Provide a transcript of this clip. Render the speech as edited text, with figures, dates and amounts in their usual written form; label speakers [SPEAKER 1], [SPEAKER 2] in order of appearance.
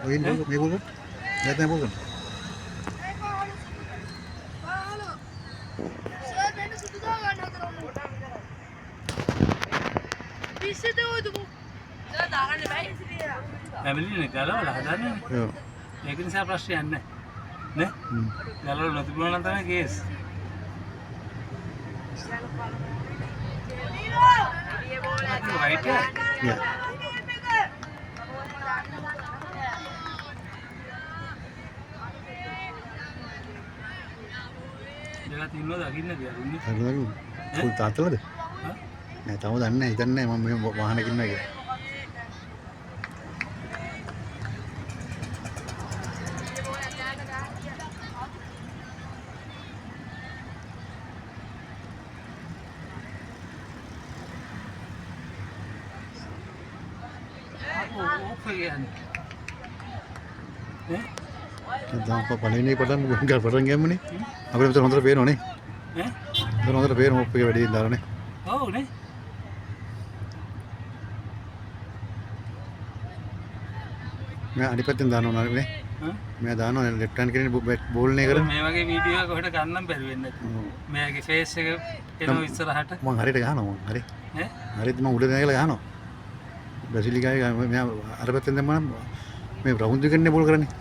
[SPEAKER 1] ඔයින් මේ බෝල් නැත්නම් බෝල් කරන්න.
[SPEAKER 2] Family ni kalau lah ada ni.
[SPEAKER 1] ඔව්.
[SPEAKER 2] ඒක නිසා ප්‍රශ්නයක් නැහැ. නේ? ගලවලා නොතිබුණා නම් තමයි කේස්. රයිට්
[SPEAKER 1] යා.
[SPEAKER 2] දෙලා තින්නවද අකින්නද යාළුන්නේ?
[SPEAKER 1] හරිද? ෆුල් තාත්තලද? නෑ තාම දන්නේ නැහැ. හිතන්නේ නැහැ මම මේ වාහනකින් ඉන්නවා කියලා.
[SPEAKER 2] ඕක කියන්නේ. ඈ?
[SPEAKER 1] දැන් පළවෙනි පටන් පටන් ගියමුනේ. අපිට මෙතන හොඳට පේනවනේ.
[SPEAKER 2] ඈ?
[SPEAKER 1] මෙතන හොඳට පේන මොප් එක වැඩි දාලානේ.
[SPEAKER 2] ඔව් නේ.
[SPEAKER 1] මම අනිත් පැත්තෙන් දානවා නේ. මම දානවා ලෙෆ්ට් හෑන්ඩ් කෙනේ බෝල් නේ කරන්නේ.
[SPEAKER 2] මේ වගේ වීඩියෝ එක කොහෙට ගන්නම් බැරි වෙන්නේ නැති. මෙයාගේ ෆේස් එක එනවා ඉස්සරහට.
[SPEAKER 1] මම හරියට ගහනවා මම. හරි.
[SPEAKER 2] ඈ?
[SPEAKER 1] හරියට මම උඩ නැගලා ගහනවා. බ්‍රසීල් ගායේ මම අර පැත්තෙන් දැම්මම මේ රවුන්ඩ් එකනේ බෝල් කරන්නේ.